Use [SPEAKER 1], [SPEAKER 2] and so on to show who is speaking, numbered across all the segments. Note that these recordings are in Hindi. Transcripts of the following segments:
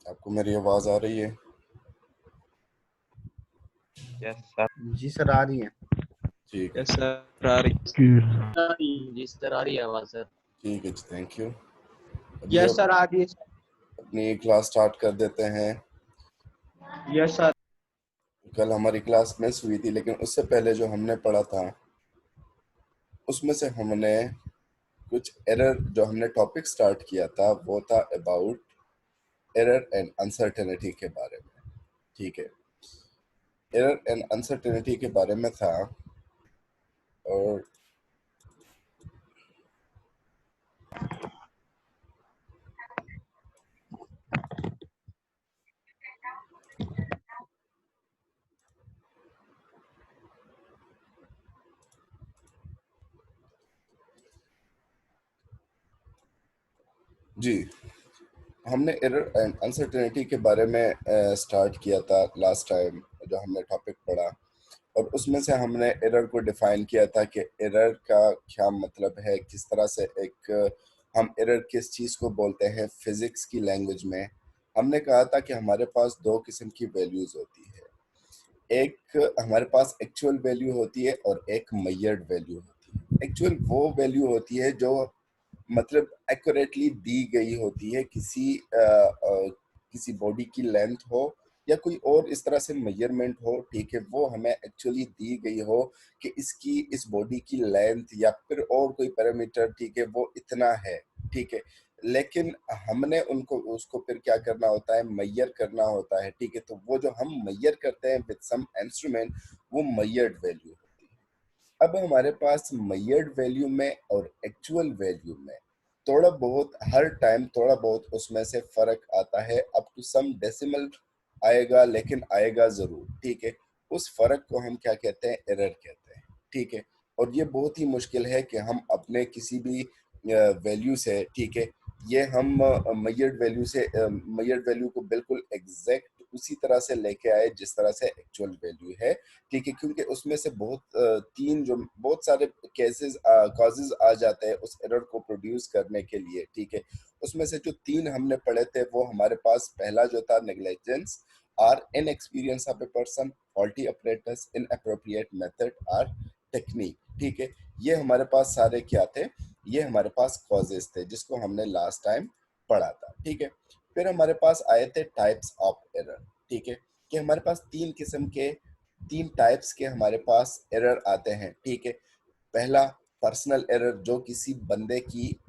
[SPEAKER 1] आपको मेरी आवाज आ रही है?
[SPEAKER 2] Yes sir.
[SPEAKER 3] जी सर, आ रही है।
[SPEAKER 1] ठीक है,
[SPEAKER 2] यस सर आ रही जी सर, आ रही है आवाज सर।
[SPEAKER 1] ठीक है जी, थैंक यू। अभी
[SPEAKER 3] यस
[SPEAKER 1] अब
[SPEAKER 3] सर, आ रही है।
[SPEAKER 1] अपनी क्लास स्टार्ट कर देते हैं।
[SPEAKER 3] Yes sir.
[SPEAKER 1] कल हमारी क्लास मिस हुई थी, लेकिन उससे पहले जो हमने पढ़ा था उसमें से हमने कुछ एरर, जो हमने टॉपिक स्टार्ट किया था वो था अबाउट एरर एंड अनसर्टेनिटी के बारे में। ठीक है, एरर एंड अनसर्टेनिटी के बारे में था। और जी, हमने एरर एंड अनसर्टेनिटी के बारे में स्टार्ट किया था लास्ट टाइम जो हमने टॉपिक पढ़ा। और उसमें से हमने एरर को डिफाइन किया था कि एरर का क्या मतलब है, किस तरह से हम एरर किस चीज़ को बोलते हैं फिजिक्स की लैंग्वेज में। हमने कहा था कि हमारे पास दो किस्म की वैल्यूज होती है। एक हमारे पास एक्चुअल वैल्यू होती है और एक मेजर्ड वैल्यू होती है। एक्चुअल वो वैल्यू होती है जो मतलब एक्यूरेटली दी गई होती है, किसी बॉडी की लेंथ हो या कोई और इस तरह से मेजरमेंट हो, ठीक है, वो हमें एक्चुअली दी गई हो कि इसकी इस बॉडी की लेंथ या फिर और कोई पैरामीटर, ठीक है, वो इतना है। ठीक है, लेकिन हमने उनको उसको फिर क्या करना होता है, मेजर करना होता है। ठीक है, तो वो जो हम मेजर करते हैं विद सम इंस्ट्रूमेंट, वो मेजर्ड वैल्यू होती है। अब हमारे पास मेजर्ड वैल्यू में और एक्चुअल वैल्यू में थोड़ा बहुत, हर टाइम थोड़ा बहुत उसमें से फर्क आता है। अप टू सम डेसिमल आएगा, लेकिन आएगा जरूर। ठीक है, उस फर्क को हम क्या कहते हैं, एरर कहते हैं। ठीक है, और ये बहुत ही मुश्किल है कि हम अपने किसी भी वैल्यू से, ठीक है, ये हम मेजर्ड वैल्यू को बिल्कुल एग्जैक्ट उसी तरह से लेके आए जिस तरह से एक्चुअल वैल्यू है। ठीक है, क्योंकि उसमें से बहुत सारे केसेस कॉजेज आ जाते हैं उस एरर को प्रोड्यूस करने के लिए। ठीक है, उसमें से जो तीन हमने पढ़े थे वो हमारे पास, पहला जो था negligence or inexperience of a person, faulty apparatus, inappropriate method or technique. ठीक है, ये हमारे पास सारे क्या थे, ये हमारे पास कॉजेज थे जिसको हमने लास्ट टाइम पढ़ा था। ठीक है, फिर हमारे पास आए थे टाइप्स ऑफ एरर। ठीक है, कि हमारे पास तीन टाइप्स के हमारे पास एरर आते हैं। ठीक है, पहला पर्सनल एरर, जो किसी बंदे की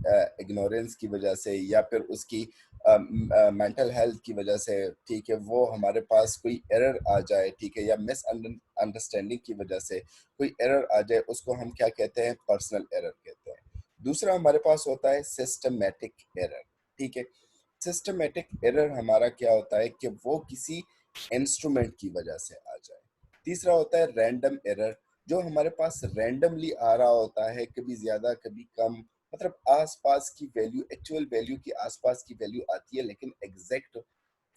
[SPEAKER 1] इग्नोरेंस की वजह से या फिर उसकी मेंटल हेल्थ की वजह से, ठीक है, वो हमारे पास कोई एरर आ जाए, ठीक है, या मिस अंडरस्टैंडिंग की वजह से कोई एरर आ जाए, उसको हम क्या कहते हैं, पर्सनल एरर कहते हैं। दूसरा हमारे पास होता है सिस्टमेटिक एरर। ठीक है, सिस्टमेटिक एरर हमारा क्या होता है कि वो किसी इंस्ट्रूमेंट की वजह से आ जाए। तीसरा होता है रैंडम एरर, जो हमारे पास रैंडमली आ रहा होता है, कभी ज्यादा कभी कम, मतलब आसपास की वैल्यू, एक्चुअल वैल्यू की आसपास की वैल्यू आती है, लेकिन एग्जैक्ट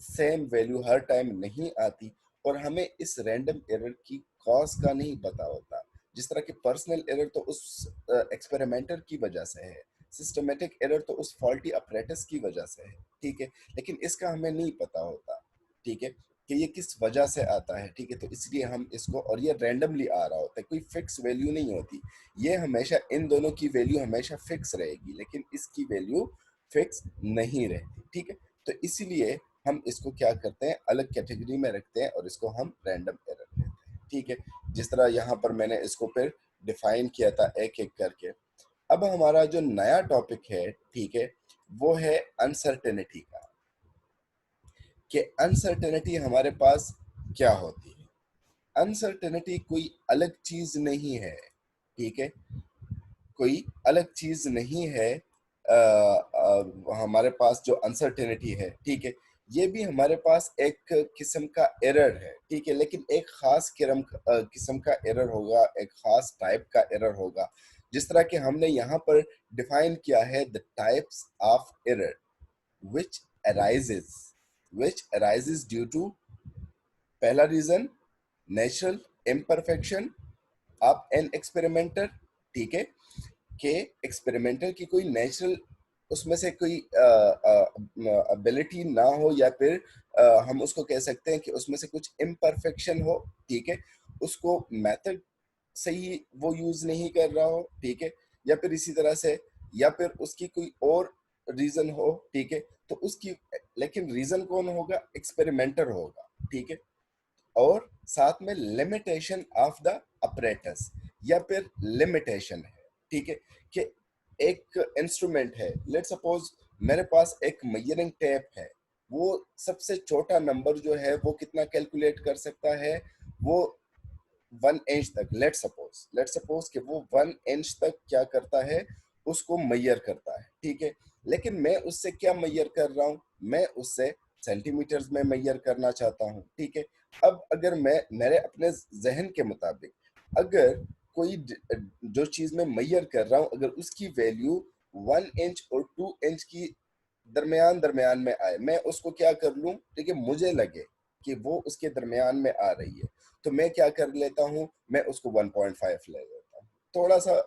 [SPEAKER 1] सेम वैल्यू हर टाइम नहीं आती। और हमें इस रैंडम एरर की कॉज का नहीं पता होता। जिस तरह की पर्सनल एरर तो उस एक्सपेरिमेंटर की वजह से है, सिस्टमेटिक एरर तो उस फॉल्टी अपरेटस की वजह से है। ठीक है, लेकिन इसका हमें नहीं पता होता। ठीक है, कि ये किस वजह से आता है। ठीक है, तो इसलिए हम इसको, और ये रैंडमली आ रहा होता है, कोई फिक्स वैल्यू नहीं होती। ये हमेशा, इन दोनों की वैल्यू हमेशा फिक्स रहेगी, लेकिन इसकी वैल्यू फिक्स नहीं रहती। ठीक है, तो इसीलिए हम इसको क्या करते हैं, अलग कैटेगरी में रखते हैं और इसको हम रैंडम एरर कहते हैं। ठीक है, जिस तरह यहाँ पर मैंने इसको फिर डिफाइन किया था एक एक करके। अब हमारा जो नया टॉपिक है, ठीक है, वो है अनसर्टेनिटी का, कि अनसर्टेनिटी हमारे पास क्या होती है। अनसर्टेनिटी कोई अलग चीज नहीं है। ठीक है, कोई अलग चीज नहीं है। हमारे पास जो अनसर्टेनिटी है, ठीक है, ये भी हमारे पास एक किस्म का एरर है। ठीक है, लेकिन एक खास किस्म का एरर होगा, एक खास टाइप का एरर होगा। जिस तरह के हमने यहाँ पर डिफाइन किया है, the types of error which arises which arises due to, पहला reason, natural imperfection of an experimenter. ठीक है, कि एक्सपेरिमेंटर की कोई नेचुरल उसमें से कोई एबिलिटी ना हो, या फिर हम उसको कह सकते हैं कि उसमें से कुछ इम्परफेक्शन हो, ठीक है, उसको मेथड सही वो यूज नहीं कर रहा हो, ठीक है, या फिर इसी तरह से, या फिर उसकी कोई और रीजन हो, ठीक है, तो उसकी, लेकिन रीजन कौन होगा? एक्सपेरिमेंटर होगा, ठीक है। और साथ में लिमिटेशन ऑफ द अपरेटस, या फिर लिमिटेशन है, ठीक है, कि एक इंस्ट्रूमेंट है, लेट सपोज मेरे पास एक मेजरिंग टेप है, वो सबसे छोटा नंबर जो है वो कितना कैलकुलेट कर सकता है? वो 1 इंच तक, लेट सपोज कि वो 1 इंच तक क्या करता है? उसको मैयर करता है, ठीक है। लेकिन मैं उससे क्या मैयर कर रहा हूँ? मैं उससे सेंटीमीटर्स में मैयर करना चाहता हूँ, ठीक है। अब अगर मैं मेरे अपने जहन के मुताबिक अगर कोई जो चीज मैं मैयर कर रहा हूँ, अगर उसकी वैल्यू 1 इंच और 2 इंच की दरमियान दरमियान में आए, मैं उसको क्या कर लूं, ठीक है, मुझे लगे कि वो उसके दरमियान में आ रही है, तो मैं क्या कर लेता हूँ? मैं उसको 1.5 ले लेता हूँ। थोड़ा सा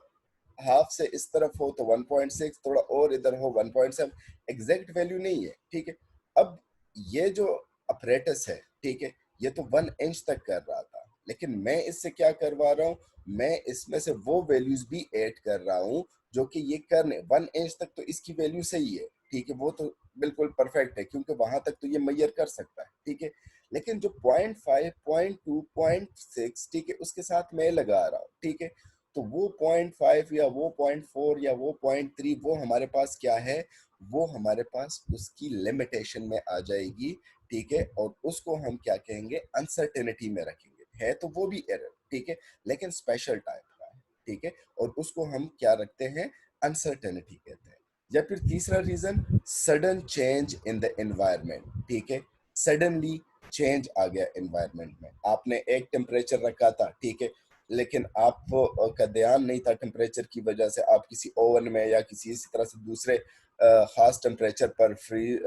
[SPEAKER 1] हाफ से इस तरफ हो तो 1.6, थोड़ा और इधर हो 1.7, एग्जैक्ट वैल्यू नहीं है, ठीक है। अब ये जो अपरेटस है, ठीक है, ये तो 1 इंच तक कर रहा था, लेकिन मैं इससे क्या करवा रहा हूँ? मैं इसमें से वो वैल्यूज भी ऐड कर रहा हूँ जो कि ये करने 1 इंच तक तो इसकी वैल्यू सही है, ठीक है, वो तो बिल्कुल परफेक्ट है, क्योंकि वहां तक तो ये मैयर कर सकता है, ठीक है। लेकिन जो 0.5, 0.2, 0.6, ठीक है, उसके साथ मैं लगा रहा हूँ, ठीक है, तो वो 0.5 या वो 0.4 या वो 0.3, वो हमारे पास क्या है? वो हमारे पास उसकी लिमिटेशन में आ जाएगी, ठीक है, और उसको हम क्या कहेंगे? अनसर्टेनिटी में रखेंगे। है तो वो भी एरर, ठीक है, लेकिन स्पेशल टाइप का है, ठीक है, और उसको हम क्या रखते हैं? अनसर्टेनिटी कहते हैं। या फिर तीसरा reason, sudden change in the environment, ठीक है, सडनली चेंज आ गया एनवायरनमेंट में। आपने एक टेम्परेचर रखा था, ठीक है, लेकिन आप का ध्यान नहीं था टेम्परेचर की वजह से, आप किसी ओवन में या किसी इसी तरह से दूसरे खास टेम्परेचर पर, फ्री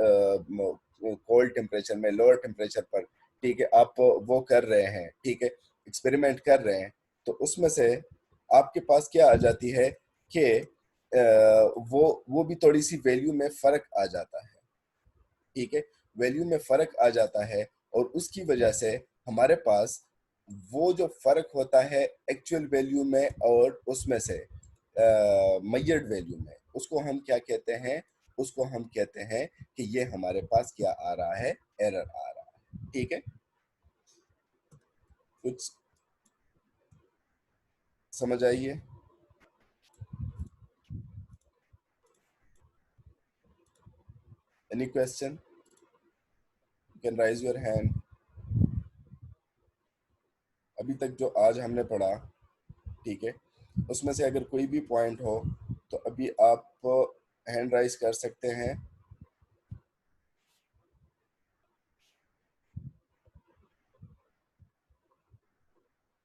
[SPEAKER 1] कोल्ड टेम्परेचर में, लोअर टेम्परेचर पर, ठीक है, आप वो कर रहे हैं, ठीक है, एक्सपेरिमेंट कर रहे हैं, तो उसमें से आपके पास क्या आ जाती है कि वो भी थोड़ी सी वैल्यू में फर्क आ जाता है, ठीक है, वैल्यू में फर्क आ जाता है, और उसकी वजह से हमारे पास वो जो फर्क होता है एक्चुअल वैल्यू में और उसमें से मेजर्ड वैल्यू में, उसको हम क्या कहते हैं? उसको हम कहते हैं कि ये हमारे पास क्या आ रहा है? एरर आ रहा है, ठीक है। कुछ समझ आइए? Any question? You can rise your hand. अभी तक जो आज हमने पढ़ा, ठीक है, उसमें से अगर कोई भी पॉइंट हो तो अभी आप हैंड राइज कर सकते हैं।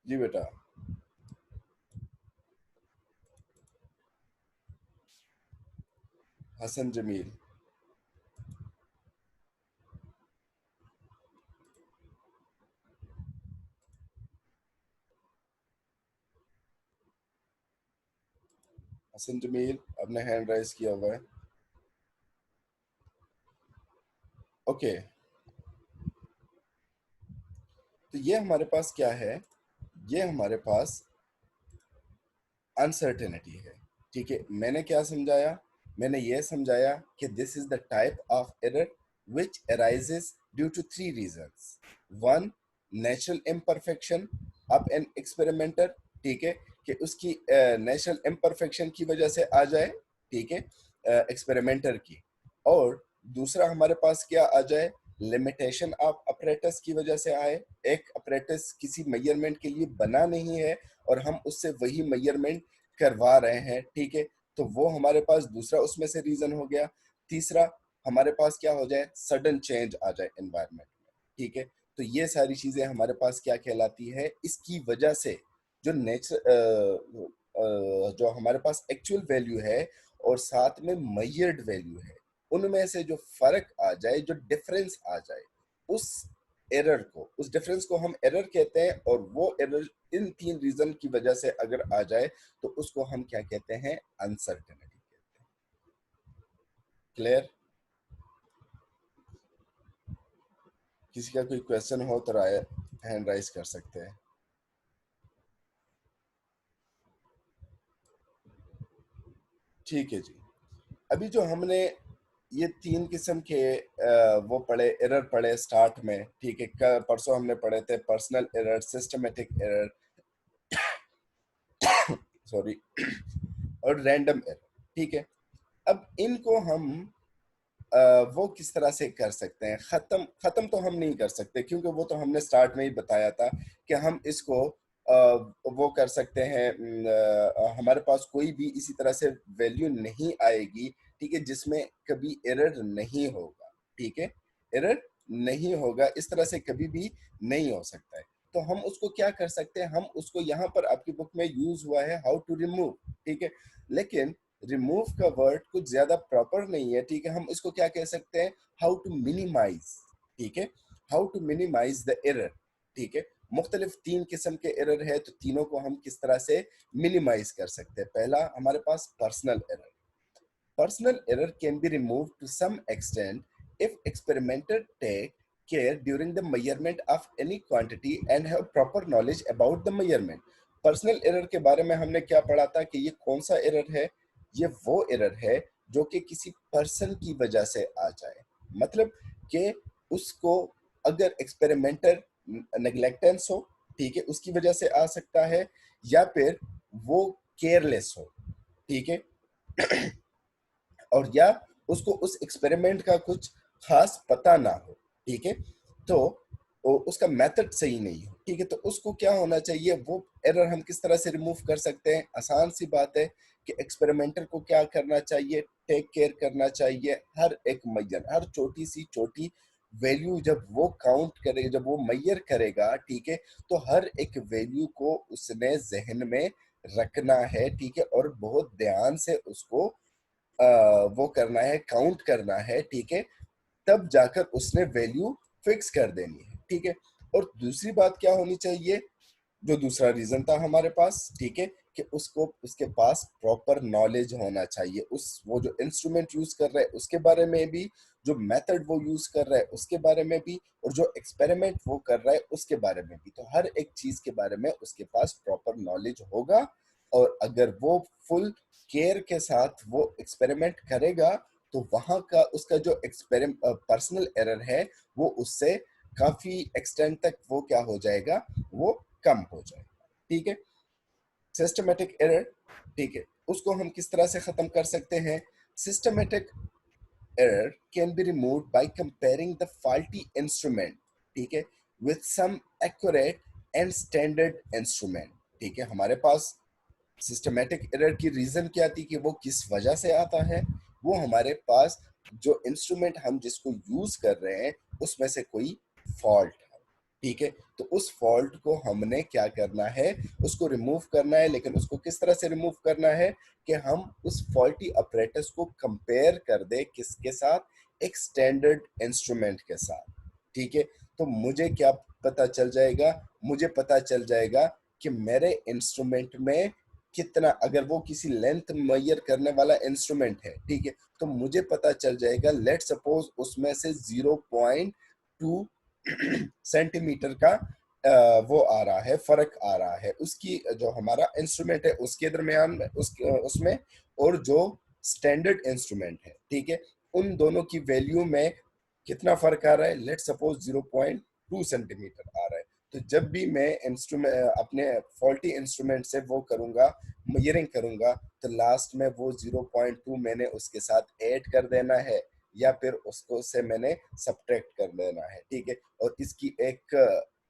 [SPEAKER 1] जी बेटा। हसन जमील। हसन जमील, आपने हैंड राइज किया हुआ है। ओके, तो ये हमारे पास क्या है? ये हमारे पास अनसर्टेनिटी है, ठीक है। मैंने क्या समझाया? मैंने ये समझाया कि this is the type of error which arises due to three reasons. One, natural imperfection of an experimenter, ठीक है, कि उसकी नेचुरल इम्परफेक्शन की वजह से आ जाए, ठीक है, एक्सपेरिमेंटर की। और दूसरा हमारे पास क्या आ जाए? लिमिटेशन ऑफ अपरेटस की वजह से आए। एक अपरेटस किसी मेजरमेंट के लिए बना नहीं है और हम उससे वही मेजरमेंट करवा रहे हैं, ठीक है, तो वो हमारे पास दूसरा उसमें से रीजन हो गया। तीसरा हमारे पास क्या हो जाए? सडन चेंज आ जाए एनवायरनमेंट में, ठीक है। तो ये सारी चीजें हमारे पास क्या कहलाती है? इसकी वजह से जो नेचर जो हमारे पास एक्चुअल वैल्यू है और साथ में मेजर्ड वैल्यू है, उनमें से जो फर्क आ जाए, जो डिफरेंस आ जाए, उस एरर को, उस डिफरेंस को हम एरर कहते हैं। और वो एरर इन तीन रीजन की वजह से अगर आ जाए तो उसको हम क्या कहते हैं? अनसर्टेनिटी कहते हैं। क्लियर? किसी का कोई क्वेश्चन हो तो हैंड राइज कर सकते हैं। ठीक है जी। अभी जो हमने ये 3 किस्म के वो पढ़े, एरर पढ़े स्टार्ट में, ठीक है। परसों हमने पढ़े थे personal error, systematic error, sorry, और रैंडम एरर, ठीक है। अब इनको हम वो किस तरह से कर सकते हैं? खत्म तो हम नहीं कर सकते, क्योंकि वो तो हमने स्टार्ट में ही बताया था कि हम इसको वो कर सकते हैं। हमारे पास कोई भी इसी तरह से वैल्यू नहीं आएगी, ठीक है, जिसमें कभी एरर नहीं होगा, ठीक है। एरर नहीं होगा, इस तरह से कभी भी नहीं हो सकता है। तो हम उसको क्या कर सकते हैं? हम उसको, यहाँ पर आपकी बुक में यूज हुआ है हाउ टू रिमूव, ठीक है, लेकिन रिमूव का वर्ड कुछ ज्यादा प्रॉपर नहीं है, ठीक है। हम इसको क्या कह सकते हैं? हाउ टू मिनिमाइज, ठीक है, how to minimise the error, ठीक है। मुख्तलिफ 3 किस्म के एरर है, तो तीनों को हम किस तरह से मिनिमाइज कर सकते हैं? पहला हमारे पास personal error. Personal error can be removed to some extent if experimenter take care during the measurement of any quantity and have proper knowledge about the measurement. Personal error के बारे में हमने क्या पढ़ा था कि ये कौन सा एरर है? ये वो एरर है जो कि किसी पर्सन की वजह से आ जाए, मतलब कि उसको अगर एक्सपेरिमेंटर नेग्लेक्टेंस हो, ठीक है, उसकी वजह से आ सकता है, या फिर वो केयरलेस हो, ठीक है, और या उसको उस एक्सपेरिमेंट का कुछ खास पता ना हो, ठीक है, तो उसका मेथड सही नहीं हो, ठीक है। तो उसको क्या होना चाहिए? वो एरर हम किस तरह से रिमूव कर सकते हैं? आसान सी बात है कि एक्सपेरिमेंटर को क्या करना चाहिए? टेक केयर करना चाहिए हर एक मैयर, हर छोटी सी छोटी वैल्यू जब वो काउंट करे, जब वो मैयर करेगा, ठीक है, तो हर एक वैल्यू को उसने जहन में रखना है, ठीक है, और बहुत ध्यान से उसको वो करना है, काउंट करना है, ठीक है, तब जाकर उसने वैल्यू फिक्स कर देनी है, ठीक है। और दूसरी बात क्या होनी चाहिए? जो दूसरा रीजन था हमारे पास, ठीक है, कि उसको उसके पास प्रॉपर नॉलेज होना चाहिए, उस वो जो इंस्ट्रूमेंट यूज कर रहा है उसके बारे में भी, जो मेथड वो यूज कर रहा है उसके बारे में भी, और जो एक्सपेरिमेंट वो कर रहा है उसके बारे में भी। तो हर एक चीज के बारे में उसके पास प्रॉपर नॉलेज होगा, और अगर वो फुल केयर के साथ वो एक्सपेरिमेंट करेगा, तो वहां का उसका जो पर्सनल एरर है वो उससे काफी एक्सटेंड तक वो क्या हो जाएगा? वो कम हो जाएगा, ठीक है। सिस्टमेटिक एरर, ठीक है, उसको हम किस तरह से खत्म कर सकते हैं? Systematic error can be removed by comparing the faulty instrument, ठीक है, with some accurate and standard instrument, ठीक है। हमारे पास सिस्टमेटिक एरर की रीजन क्या थी कि वो किस वजह से आता है? वो हमारे पास जो इंस्ट्रूमेंट हम जिसको यूज कर रहे हैं उसमें से कोई फॉल्ट है, ठीक है। तो उस फॉल्ट को हमने क्या करना है? उसको रिमूव करना है, लेकिन उसको किस तरह से रिमूव करना है? कि हम उस फॉल्टी अपरेटस को कंपेयर कर दे किसके साथ? एक स्टैंडर्ड इंस्ट्रूमेंट के साथ, ठीक है। तो मुझे क्या पता चल जाएगा? मुझे पता चल जाएगा कि मेरे इंस्ट्रूमेंट में कितना, अगर वो किसी लेंथ मेजर करने वाला इंस्ट्रूमेंट है, ठीक है, तो मुझे पता चल जाएगा, लेट सपोज उसमें से 0.2 सेंटीमीटर का वो आ रहा है, फर्क आ रहा है उसकी, जो हमारा इंस्ट्रूमेंट है उसके दरमियान में, उसमें, और जो स्टैंडर्ड इंस्ट्रूमेंट है, ठीक है, उन दोनों की वैल्यू में कितना फर्क आ रहा है? लेट सपोज 0.2 सेंटीमीटर आ रहा है। तो जब भी मैं इंस्ट्रूमेंट अपने फॉल्टी इंस्ट्रूमेंट से वो करूंगा, मेजरिंग करूंगा, तो लास्ट में वो 0.2 मैंने उसके साथ ऐड कर देना है, या फिर उसको से मैंने सब्ट्रैक्ट कर देना है, ठीक है। और इसकी एक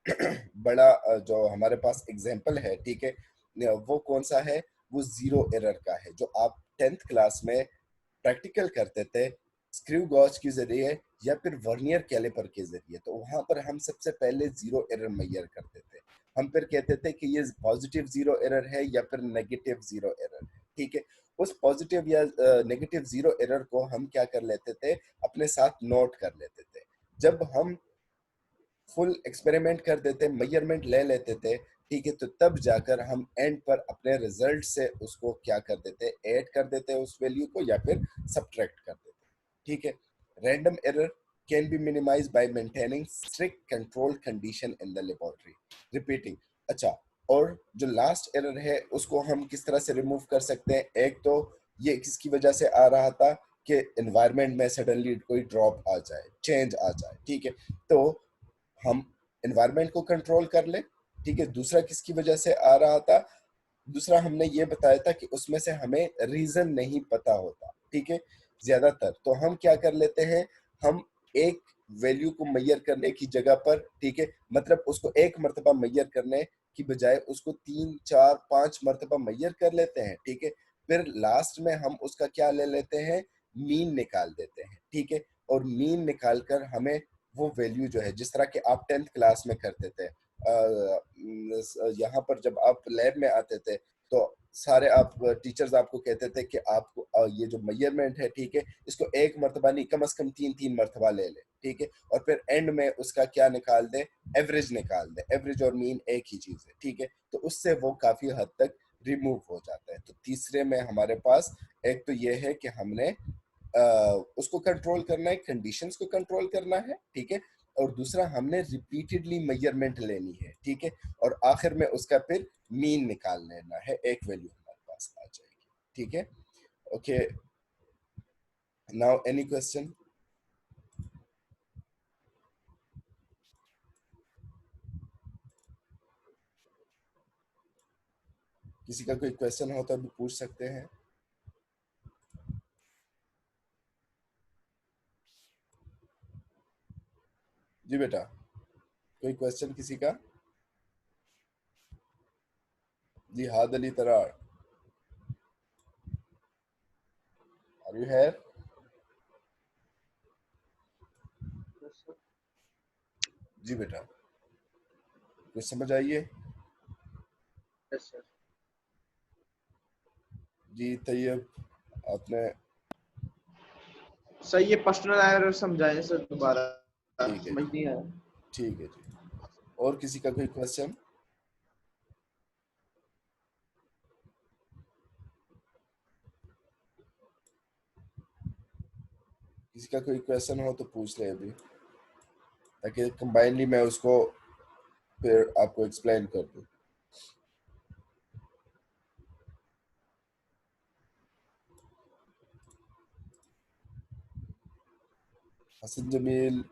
[SPEAKER 1] बड़ा जो हमारे पास एग्जांपल है, ठीक है, वो कौन सा है? वो जीरो एरर का है, जो आप 10th क्लास में प्रैक्टिकल करते थे स्क्रू गॉज के जरिए या फिर वर्नियर कैलिपर के जरिए। तो वहां पर हम सबसे पहले जीरो एरर मेजर करते थे। हम फिर कहते थे कि ये पॉजिटिव जीरो एरर है या फिर नेगेटिव जीरो एरर है, ठीक है। उस पॉजिटिव या नेगेटिव जीरो एरर को हम क्या कर लेते थे? अपने साथ नोट कर लेते थे। जब हम फुल एक्सपेरिमेंट कर देते, मेजरमेंट ले लेते थे, ठीक है, तो तब जाकर हम एंड पर अपने रिजल्ट से उसको क्या कर देते? ऐड कर देते उस वैल्यू को, या फिर सब्ट्रैक्ट कर देते, ठीक है। Random error can be minimise by maintaining strict control condition in the laboratory. Repeating. अच्छा, और जो लास्ट एरर है उसको हम किस तरह से रिमूव कर सकते हैं? एक तो ये किसकी वजह से आ रहा था कि एनवायरनमेंट में सडनली कोई ड्रॉप आ जाए, चेंज आ जाए, ठीक है, तो हम एनवायरनमेंट को कंट्रोल कर ले, ठीक है। दूसरा किसकी वजह से आ रहा था? दूसरा हमने ये बताया था कि उसमें से हमें रीजन नहीं पता होता, ठीक है। ज्यादातर तो हम क्या कर लेते हैं, हम एक वैल्यू को मैयर करने की जगह पर, ठीक है, मतलब उसको एक मर्तबा मैयर करने की बजाय उसको 3 4 5 मर्तबा मैयर कर लेते हैं, ठीक है। फिर लास्ट में हम उसका क्या ले लेते हैं, मीन निकाल देते हैं, ठीक है। और मीन निकाल कर हमें वो वैल्यू जो है, जिस तरह के आप 10th क्लास में करते थे, यहाँ पर जब आप लैब में आते थे तो सारे आप टीचर्स आपको कहते थे कि आपको ये जो मेजरमेंट है, ठीक है, इसको एक मर्तबा नहीं, कम से कम 3 3 मर्तबा ले ले, ठीक है। और फिर एंड में उसका क्या निकाल दे, एवरेज निकाल दे। एवरेज और मीन एक ही चीज है, ठीक है। तो उससे वो काफी हद तक रिमूव हो जाता है। तो तीसरे में हमारे पास एक तो ये है कि हमने उसको कंट्रोल करना है, कंडीशंस को कंट्रोल करना है, ठीक है। और दूसरा हमने रिपीटेडली मेजरमेंट लेनी है, ठीक है। और आखिर में उसका फिर मीन निकाल लेना है, एक वैल्यू हमारे पास आ जाएगी, ठीक है। Okay, now any question? किसी का कोई क्वेश्चन हो तो अभी पूछ सकते हैं। जी बेटा, कोई क्वेश्चन किसी का? जी हाद अली तरार, आर यू हियर? जी बेटा, कुछ समझ आइए?
[SPEAKER 3] Yes sir.
[SPEAKER 1] जी तैयब, आपने?
[SPEAKER 3] सर ये पर्सनल एरर समझाएं सर दोबारा,
[SPEAKER 1] ठीक है
[SPEAKER 3] समझ
[SPEAKER 1] जी,
[SPEAKER 3] नहीं आया।
[SPEAKER 1] ठीक है जी। और किसी का कोई क्वेश्चन? किसी का कोई क्वेश्चन हो तो पूछ ले अभी, ताकि कंबाइनली मैं उसको फिर आपको एक्सप्लेन कर दूं। हसन जमील,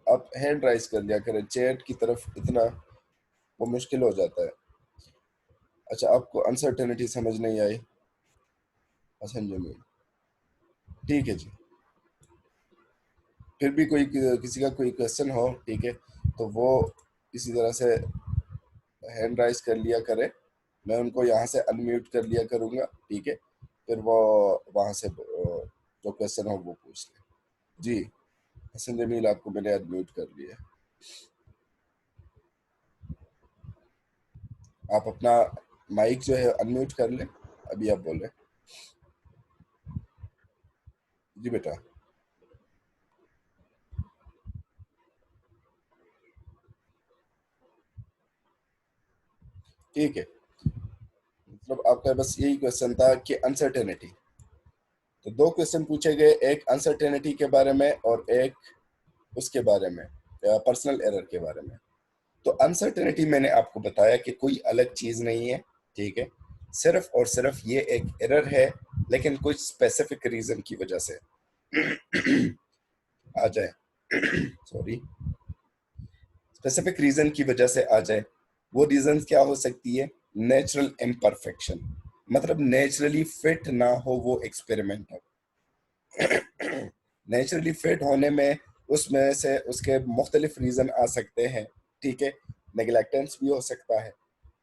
[SPEAKER 1] आप हैंड राइज कर लिया करें, चैट की तरफ इतना वो मुश्किल हो जाता है। अच्छा, आपको अनसर्टेनिटी समझ नहीं आई? हसन जमील, ठीक है जी। फिर भी कोई किसी का कोई क्वेश्चन हो, ठीक है, तो वो इसी तरह से हैंड राइज कर लिया करे, मैं उनको यहाँ से अनम्यूट कर लिया करूँगा, ठीक है। फिर वो वहाँ से जो क्वेश्चन हो वो पूछ ले। जी हसन जमील, आपको मैंने अनम्यूट कर लिया, आप अपना माइक जो है अनम्यूट कर लें, अभी आप बोल रहे हैं। जी बेटा, ठीक है। मतलब आपका बस यही क्वेश्चन था कि अनसर्टेनिटी, तो 2 क्वेश्चन पूछे गए, एक अनसर्टेनिटी के बारे में और एक उसके बारे में, पर्सनल एरर के बारे में। तो अनसर्टेनिटी मैंने आपको बताया कि कोई अलग चीज नहीं है, ठीक है, सिर्फ और सिर्फ ये एक एरर है, लेकिन कुछ स्पेसिफिक रीजन की वजह से आ जाए सॉरी, स्पेसिफिक रीजन की वजह से आ जाए। वो रीजन क्या हो सकती है? नेचुरल इम्परफेक्शन, मतलब नेचुरली फिट ना हो वो एक्सपेरिमेंट। नेचुरली फिट होने में उसमें से उसके मुख्तलिफ रीजन आ सकते हैं, ठीक है। नेग्लेक्टेंस भी हो सकता है,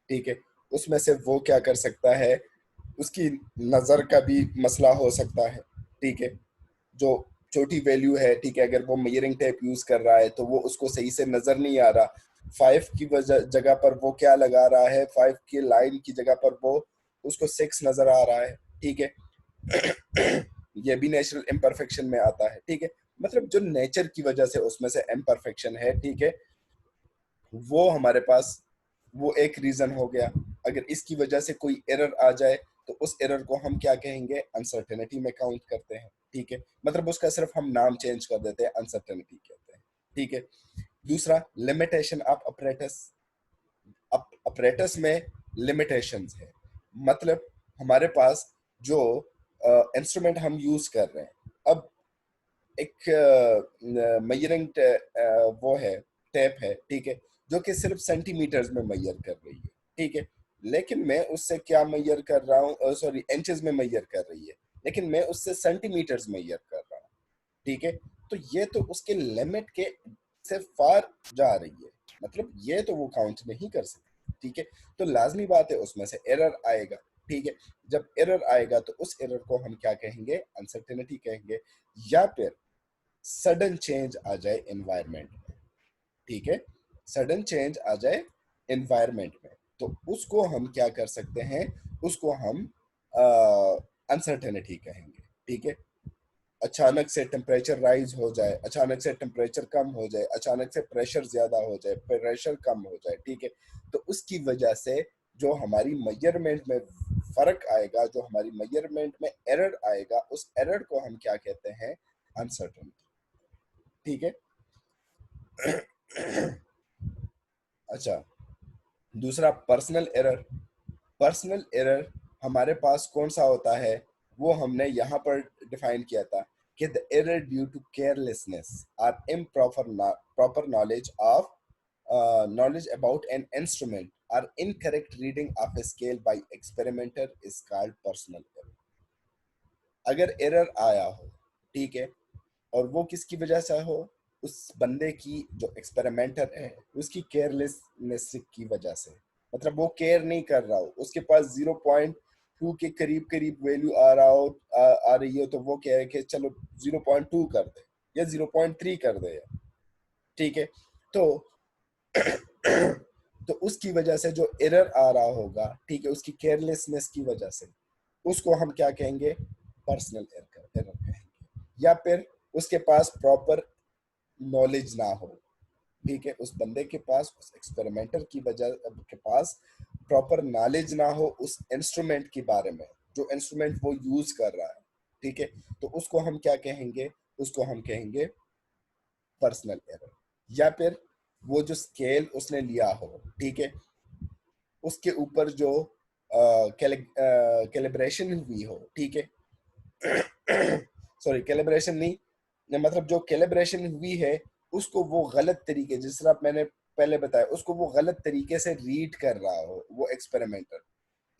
[SPEAKER 1] ठीक है। उसमें से वो क्या कर सकता है, उसकी नज़र का भी मसला हो सकता है, ठीक है। जो छोटी वैल्यू है, ठीक है, अगर वो मेजरिंग टेप यूज कर रहा है तो वो उसको सही से नजर नहीं आ रहा, 5 की जगह पर वो क्या लगा रहा है, 5 की लाइन की जगह पर वो उसको 6 नजर आ रहा है, ठीक है। ये भी नेचुरल इम्परफेक्शन में आता है, ठीक है। मतलब जो नेचर की वजह से उसमें से इम्परफेक्शन है, ठीक है, वो हमारे पास वो एक रीजन हो गया। अगर इसकी वजह से कोई एरर आ जाए तो उस एरर को हम क्या कहेंगे, अनसर्टेनिटी में काउंट करते हैं, ठीक है, मतलब उसका सिर्फ हम नाम चेंज कर देते हैं, अनसर्टेनिटी कहते हैं। ठीक है। दूसरा, लिमिटेशन ऑफ अपरेटस। अपरेटस में लिमिटेशंस है, मतलब हमारे पास जो इंस्ट्रूमेंट हम यूज कर रहे हैं, अब एक मेजरिंग वो है, टेप है, ठीक है, जो कि सिर्फ सेंटीमीटर्स में मेजर कर रही है, ठीक है, लेकिन मैं उससे क्या मेजर कर रहा हूँ, सॉरी इंचेस में मेजर कर रही है, लेकिन मैं उससे सेंटीमीटर्स मेजर कर रहा हूँ, ठीक है। तो ये तो उसके लिमिट के से फार जा रही है, मतलब ये तो वो काउंट नहीं कर सकती, ठीक है। तो लाजमी बात है उसमें से एरर आएगा, ठीक है। जब एरर आएगा तो उस एरर को हम क्या कहेंगे, अनसर्टेनिटी कहेंगे, या फिर सडन चेंज आ जाए एनवायरनमेंट में, ठीक है, सडन चेंज आ जाए एनवायरनमेंट में, तो उसको हम क्या कर सकते हैं, उसको हम अनसर्टेनिटी कहेंगे, ठीक है। अचानक से टेम्परेचर राइज हो जाए, अचानक से टेम्परेचर कम हो जाए, अचानक से प्रेशर ज्यादा हो जाए, प्रेशर कम हो जाए, ठीक है, तो उसकी वजह से जो हमारी मेजरमेंट में फर्क आएगा, जो हमारी मेजरमेंट में एरर आएगा, उस एरर को हम क्या कहते हैं, अनसर्टेनिटी, ठीक है। अच्छा, दूसरा पर्सनल एरर। पर्सनल एरर हमारे पास कौन सा होता है, वो हमने यहाँ पर डिफाइन किया था कि the error due to carelessness और improper proper knowledge of knowledge about an instrument or incorrect reading of a scale by experimenter is called personal error। अगर एरर आया हो, ठीक है, और वो किसकी वजह से हो, उस बंदे की जो एक्सपेरिमेंटर है उसकी केयरलेसनेस की वजह से, मतलब वो केयर नहीं कर रहा हो, उसके पास 0.2 के करीब करीब वैल्यू आ रहा हो, आ रही हो, तो वो कह है कि चलो 0.2 कर दे या 0.3 कर दे, ठीक है। तो तो उसकी वजह से जो एरर आ रहा होगा, ठीक है, उसकी केयरलेसनेस की वजह से, उसको हम क्या कहेंगे, पर्सनल एरर कहेंगे। या फिर उसके पास प्रॉपर नॉलेज ना हो, ठीक है, उस बंदे के पास, उस एक्सपेरिमेंटर की वजह के पास प्रॉपर नॉलेज ना हो उस इंस्ट्रूमेंट के बारे में, जो इंस्ट्रूमेंट वो यूज कर रहा है, ठीक है, तो उसको हम क्या कहेंगे, उसको हम कहेंगे पर्सनल एरर। या फिर वो जो स्केल उसने लिया हो, ठीक है, उसके ऊपर जो कैलिब्रेशन हुई हो, ठीक है, सॉरी कैलिब्रेशन नहीं, मतलब जो कैलिब्रेशन हुई है उसको वो गलत तरीके, जिस तरह मैंने पहले बताया, उसको वो गलत तरीके से रीड कर रहा हो वो एक्सपेरिमेंटर।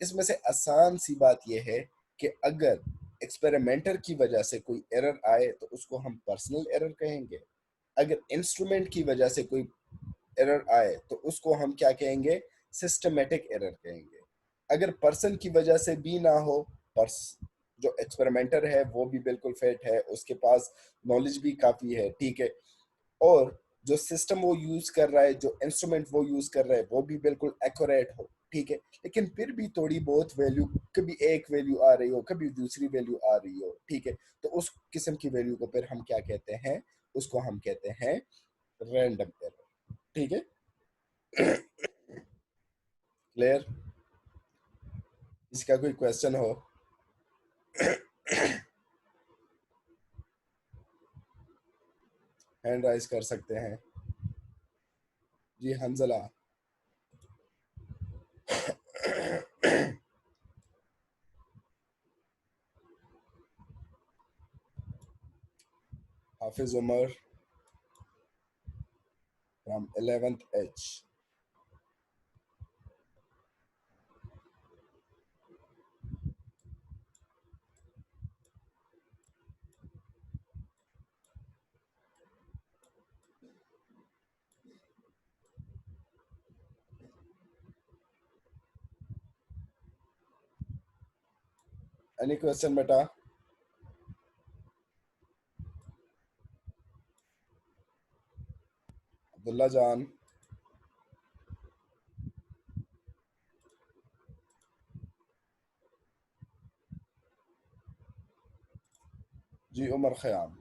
[SPEAKER 1] इसमें से आसान सी बात यह है कि अगर एक्सपेरिमेंटर की वजह से कोई एरर आए तो उसको हम पर्सनल एरर कहेंगे, अगर इंस्ट्रूमेंट की वजह से कोई एरर आए तो उसको हम क्या कहेंगे, सिस्टमेटिक एरर कहेंगे। अगर पर्सन की वजह से भी ना हो, पर्स जो एक्सपेरिमेंटर है वो भी बिल्कुल फिट है, उसके पास नॉलेज भी काफ़ी है, ठीक है, और जो सिस्टम वो यूज़ कर रहा है, जो इंस्ट्रूमेंट वो यूज़ कर रहा है वो भी बिल्कुल एक्यूरेट हो, ठीक है, लेकिन फिर भी थोड़ी बहुत वैल्यू, कभी एक वैल्यू आ रही हो, कभी दूसरी वैल्यू आ रही हो, ठीक है, तो उस किस्म की वैल्यू को फिर हम क्या कहते हैं, उसको हम कहते हैं रैंडम एरर, ठीक है। क्लियर? इसका कोई क्वेश्चन हो? हैंड राइज कर सकते हैं जी, Hanzala. Hafiz Umar from 11th H। Any question बेटा? अब्दुल्ला जान। जी उमर खयाम।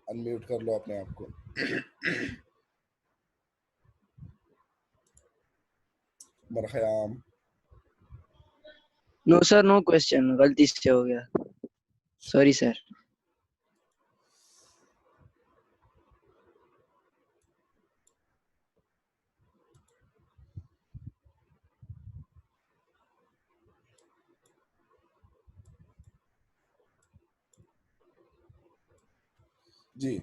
[SPEAKER 1] अनम्यूट कर लो अपने आप को। Omar Khayyam.
[SPEAKER 4] No sir, no question, गलती से हो गया, सॉरी सर।
[SPEAKER 1] जी,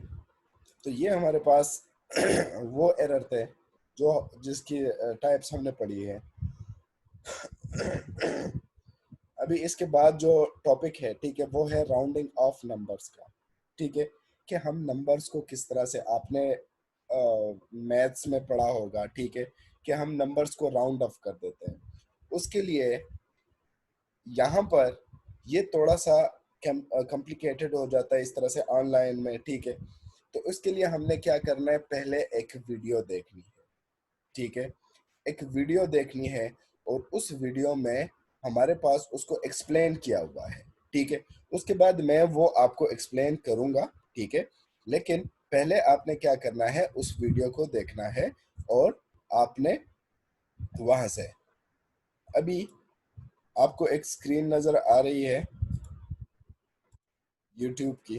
[SPEAKER 1] तो ये हमारे पास वो एरर थे जो जिसकी टाइप्स हमने पढ़ी है। अभी इसके बाद जो टॉपिक है, ठीक है, वो है राउंडिंग ऑफ नंबर्स का। ठीक है, कि हम नंबर्स को किस तरह से, आपने मैथ्स में पढ़ा होगा, ठीक है, कि हम नंबर्स को राउंड ऑफ कर देते हैं। उसके लिए यहाँ पर ये थोड़ा सा कॉम्प्लिकेटेड हो जाता है इस तरह से ऑनलाइन में। ठीक है, तो उसके लिए हमने क्या करना है, पहले एक वीडियो देखनी है। ठीक है, एक वीडियो देखनी है और उस वीडियो में हमारे पास उसको एक्सप्लेन किया हुआ है। ठीक है, उसके बाद मैं वो आपको एक्सप्लेन करूंगा। ठीक है, लेकिन पहले आपने क्या करना है, उस वीडियो को देखना है और आपने वहां से, अभी आपको एक स्क्रीन नजर आ रही है यूट्यूब की।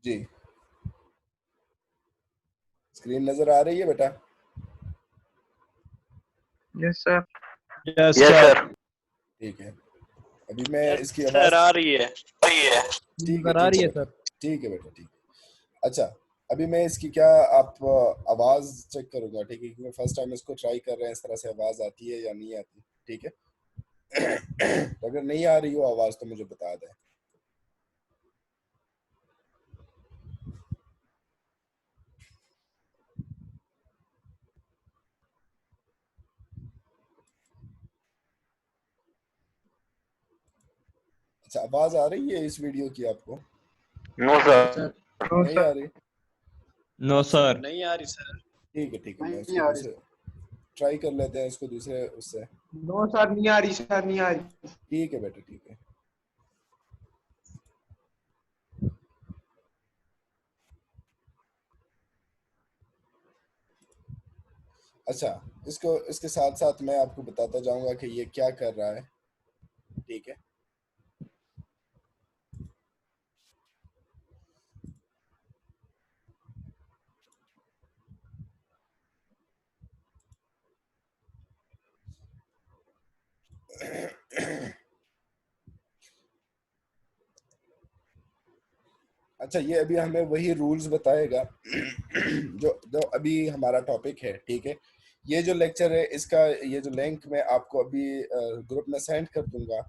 [SPEAKER 1] जी, स्क्रीन नजर आ रही है बेटा?
[SPEAKER 3] Yes sir.
[SPEAKER 2] Yes sir.
[SPEAKER 1] ठीक है, अभी मैं इसकी
[SPEAKER 2] सर
[SPEAKER 1] आवाज,
[SPEAKER 2] आ रही है।
[SPEAKER 1] ठीक है,
[SPEAKER 2] सर आ
[SPEAKER 1] ठीक
[SPEAKER 2] रही
[SPEAKER 1] है
[SPEAKER 2] है
[SPEAKER 1] बेटा,
[SPEAKER 2] सर।
[SPEAKER 1] ठीक है बेटा, ठीक है। अच्छा, अभी मैं इसकी क्या, आप आवाज चेक करूंगा, ठीक है, क्योंकि फर्स्ट टाइम इसको ट्राई कर रहे हैं, इस तरह से आवाज आती है या नहीं आती। ठीक है, तो अगर नहीं आ रही हो आवाज तो मुझे बता दें। अच्छा, आवाज आ रही है इस वीडियो की आपको?
[SPEAKER 2] No sir.
[SPEAKER 3] नो
[SPEAKER 1] नहीं आ
[SPEAKER 3] सर।
[SPEAKER 1] रही?
[SPEAKER 2] No sir. नहीं आ रही सर।
[SPEAKER 1] ठीक है, ठीक है, मैं इसको दूसरे ट्राई कर लेते हैं, इसको दूसरे उससे।
[SPEAKER 3] नो सर, नहीं आ रही सर, नहीं आ रही।
[SPEAKER 1] ठीक है बेटा, ठीक है। अच्छा, इसको इसके साथ साथ मैं आपको बताता जाऊंगा कि ये क्या कर रहा है। ठीक है, अच्छा, ये अभी हमें वही रूल्स बताएगा जो जो अभी हमारा टॉपिक है। ठीक है, ये जो लेक्चर है, इसका ये जो लिंक मैं आपको अभी ग्रुप में सेंड कर दूंगा।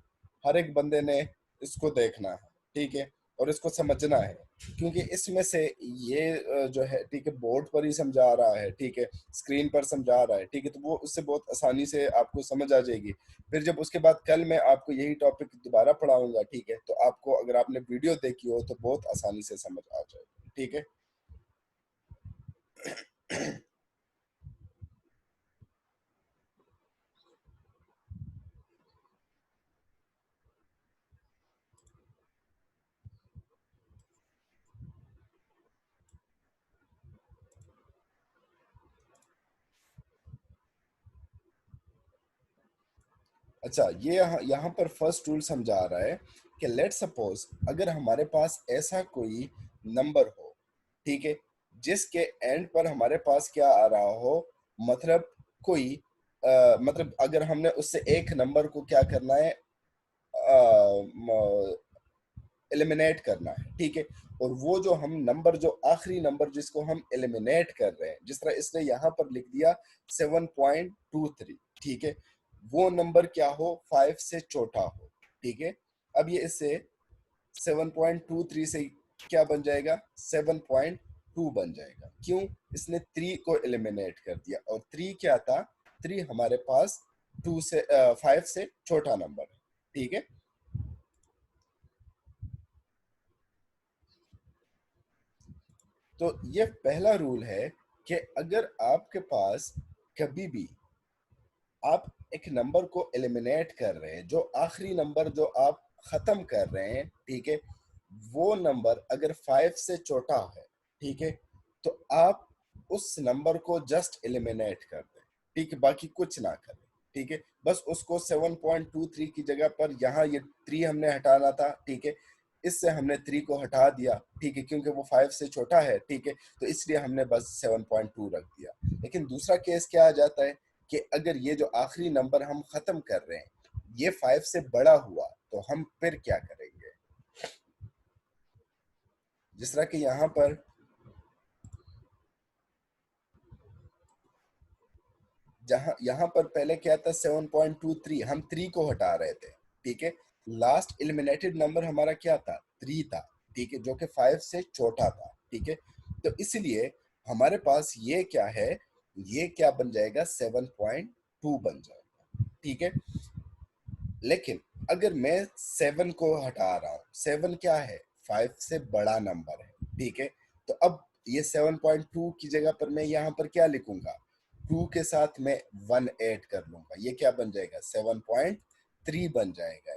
[SPEAKER 1] हर एक बंदे ने इसको देखना है। ठीक है, और इसको समझना है, क्योंकि इसमें से ये जो है, ठीक है, बोर्ड पर ही समझा रहा है, ठीक है, स्क्रीन पर समझा रहा है। ठीक है, तो वो उससे बहुत आसानी से आपको समझ आ जाएगी। फिर जब उसके बाद कल मैं आपको यही टॉपिक दोबारा पढ़ाऊंगा, ठीक है, तो आपको, अगर आपने वीडियो देखी हो, तो बहुत आसानी से समझ आ जाएगी। ठीक है, अच्छा, ये यहाँ पर फर्स्ट रूल समझा रहा है कि लेट सपोज, अगर हमारे पास ऐसा कोई नंबर हो, ठीक है, जिसके एंड पर हमारे पास क्या आ रहा हो, मतलब कोई मतलब अगर हमने उससे एक नंबर को क्या करना है, एलिमिनेट करना है। ठीक है, और वो जो हम नंबर, जो आखिरी नंबर जिसको हम एलिमिनेट कर रहे हैं, जिस तरह इसने यहाँ पर लिख दिया 7.23, ठीक है, वो नंबर क्या हो, 5 से छोटा हो। ठीक है, अब ये इससे 7.23 से क्या बन जाएगा, 7.2 बन जाएगा। क्यों? इसने 3 को एलिमिनेट कर दिया, और 3 क्या था, 3 हमारे पास 5 से छोटा नंबर है। ठीक है, तो ये पहला रूल है कि अगर आपके पास कभी भी आप एक नंबर को एलिमिनेट कर रहे हैं, जो आखिरी नंबर जो आप खत्म कर रहे हैं, ठीक है, वो नंबर अगर 5 से छोटा है, ठीक है, तो आप उस नंबर को जस्ट एलिमिनेट कर दें। ठीक है, बाकी कुछ ना करें, ठीक है, बस उसको 7.23 की जगह पर यहाँ ये 3 हमने हटाना था, ठीक है, इससे हमने 3 को हटा दिया, ठीक है, क्योंकि वो 5 से छोटा है, ठीक है, तो इसलिए हमने बस 7.2 रख दिया। लेकिन दूसरा केस क्या आ जाता है कि अगर ये जो आखिरी नंबर हम खत्म कर रहे हैं ये 5 से बड़ा हुआ तो हम फिर क्या करेंगे? जिस तरह कि यहाँ पर यहाँ पर पहले क्या था 7.23, हम 3 को हटा रहे थे, ठीक है, लास्ट एलिमिनेटेड नंबर हमारा क्या था? 3 था, ठीक है, जो कि 5 से छोटा था, ठीक है, तो इसलिए हमारे पास ये क्या है, ये क्या बन जाएगा? 7.2 बन जाएगा, ठीक है। लेकिन अगर मैं 7 को हटा रहा हूँ, 7 क्या है? 5 से बड़ा नंबर है, ठीक है, तो अब ये 7.2 की जगह पर मैं यहाँ पर क्या लिखूंगा? 2 के साथ मैं 1 ऐड कर लूंगा, ये क्या बन जाएगा? 7.3 बन जाएगा,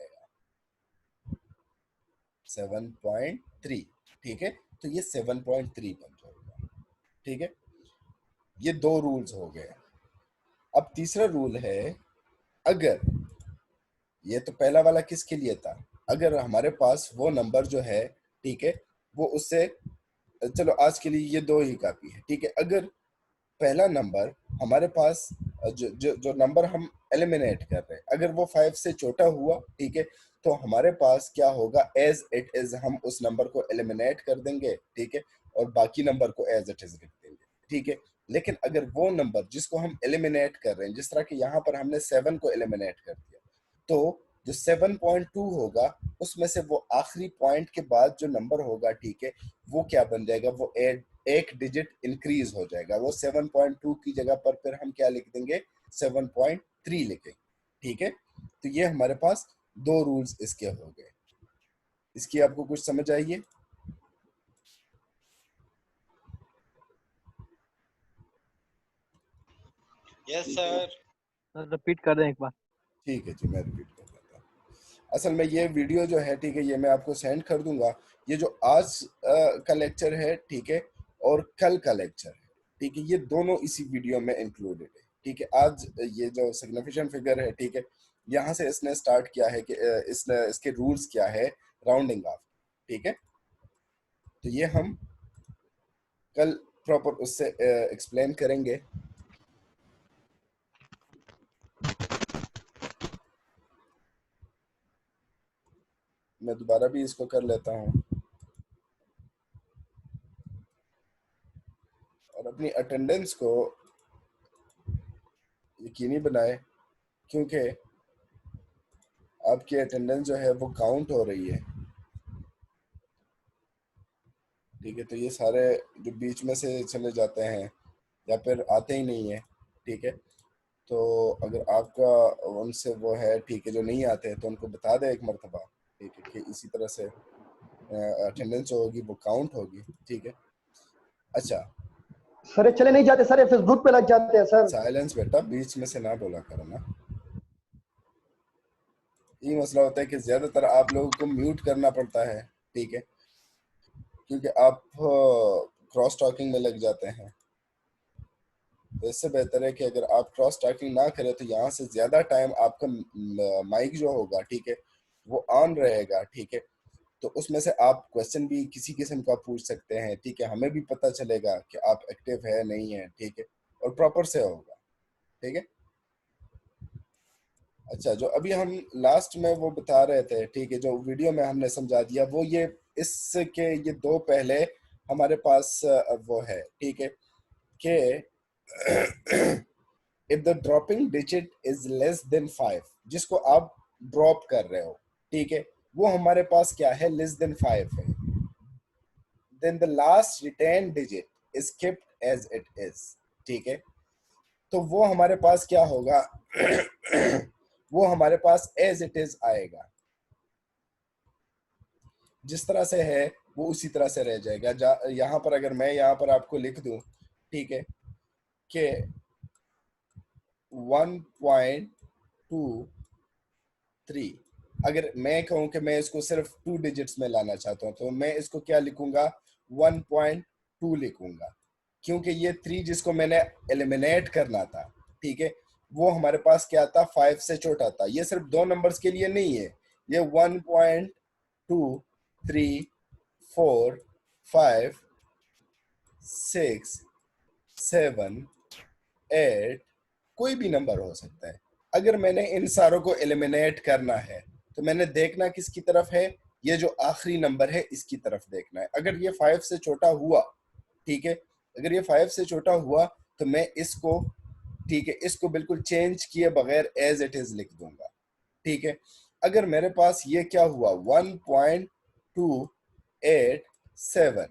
[SPEAKER 1] 7.3, ठीक है, तो ये 7.3 बन जाएगा, ठीक है। ये 2 रूल्स हो गए। अब तीसरा रूल है, अगर ये तो पहला वाला किसके लिए था? अगर हमारे पास वो नंबर जो है, ठीक है, वो उससे, चलो आज के लिए ये 2 ही काफी है, ठीक है, अगर पहला नंबर हमारे पास जो नंबर हम एलिमिनेट कर रहे हैं अगर वो 5 से छोटा हुआ, ठीक है, तो हमारे पास क्या होगा? एज इट इज हम उस नंबर को एलिमिनेट कर देंगे, ठीक है, और बाकी नंबर को एज इट इज लिख देंगे, ठीक है। लेकिन अगर वो नंबर जिसको हम एलिमिनेट कर रहे हैं, जिस तरह कि यहाँ पर हमने 7 को एलिमिनेट कर दिया, तो जो 7.2 होगा उसमें से वो आखिरी पॉइंट के बाद जो नंबर होगा, ठीक है, वो क्या बन जाएगा? वो एक डिजिट इंक्रीज हो जाएगा, वो 7.2 की जगह पर फिर हम क्या लिख देंगे? 7.3 लिखेंगे, ठीक है। तो ये हमारे पास 2 रूल्स इसके हो गए। इसकी आपको कुछ समझ आई है?
[SPEAKER 5] Yes sir.
[SPEAKER 2] रिपीट कर दें एक बार।
[SPEAKER 1] ठीक है जी, मैं रिपीट कर देता हूँ। असल में ये वीडियो जो है, ठीक है, ये मैं आपको सेंड कर दूंगा। ये जो आज का लेक्चर है, ठीक है, और कल का लेक्चर है, ठीक है, ये दोनों इसी वीडियो में इंक्लूडेड है, ठीक है। आज ये जो सिग्निफिकेंट फिगर है, ठीक है, यहाँ से इसने स्टार्ट किया है कि इसने इसके रूल्स क्या है राउंडिंग ऑफ, ठीक है। तो ये हम कल प्रॉपर उससे एक्सप्लेन करेंगे। मैं दोबारा भी इसको कर लेता हूँ और अपनी अटेंडेंस को यकीनी बनाए, क्योंकि आपकी अटेंडेंस जो है वो काउंट हो रही है, ठीक है। तो ये सारे जो बीच में से चले जाते हैं या फिर आते ही नहीं है, ठीक है, तो अगर आपका उनसे वो है, ठीक है, जो नहीं आते हैं तो उनको बता दें एक मरतबा, ठीक है, कि इसी तरह से अटेंडेंस जो होगी वो काउंट होगी, ठीक है। अच्छा
[SPEAKER 6] सर ये चले नहीं जाते सर, ये फेसबुक पे लग जाते हैं सर।
[SPEAKER 1] साइलेंस बेटा, बीच में से ना बोला करो ना। ये मसला होता है कि ज्यादातर आप लोगों को म्यूट करना पड़ता है, ठीक है, क्योंकि आप क्रॉस टॉकिंग में लग जाते हैं। तो इससे बेहतर है कि अगर आप क्रॉस टॉकिंग ना करें तो यहाँ से ज्यादा टाइम आपका माइक जो होगा, ठीक है, वो ऑन रहेगा, ठीक है, तो उसमें से आप क्वेश्चन भी किसी किस्म का पूछ सकते हैं, ठीक है, हमें भी पता चलेगा कि आप एक्टिव है नहीं है, ठीक है, और प्रॉपर से होगा, ठीक है। अच्छा, जो अभी हम लास्ट में वो बता रहे थे, ठीक है, जो वीडियो में हमने समझा दिया, वो ये इसके ये 2 पहले हमारे पास वो है, ठीक है, कि if the dropping digit is less than 5, जिसको आप ड्रॉप कर रहे हो, ठीक है, वो हमारे पास क्या है? लेस देन 5 है, then the last retained digit is kept as it is, ठीक है, तो वो हमारे पास क्या होगा? वो हमारे पास एज इट इज आएगा, जिस तरह से है वो उसी तरह से रह जाएगा। यहाँ पर अगर मैं यहाँ पर आपको लिख दूं, ठीक है, कि 1.23, अगर मैं कहूँ कि मैं इसको सिर्फ 2 डिजिट्स में लाना चाहता हूँ, तो मैं इसको क्या लिखूंगा? 1.2 लिखूंगा, क्योंकि ये 3 जिसको मैंने एलिमिनेट करना था, ठीक है, वो हमारे पास क्या था, 5 से छोटा था। ये सिर्फ 2 नंबर्स के लिए नहीं है, ये 1.2 3 4 5 6 7 8 कोई भी नंबर हो सकता है। अगर मैंने इन सारों को एलिमिनेट करना है तो मैंने देखना किसकी तरफ है, ये जो आखिरी नंबर है इसकी तरफ देखना है। अगर ये 5 से छोटा हुआ, ठीक है, अगर ये 5 से छोटा हुआ तो मैं इसको, ठीक है, इसको बिल्कुल चेंज किए बगैर एज इट इज लिख दूंगा। ठीक है, अगर मेरे पास ये क्या हुआ 1.287,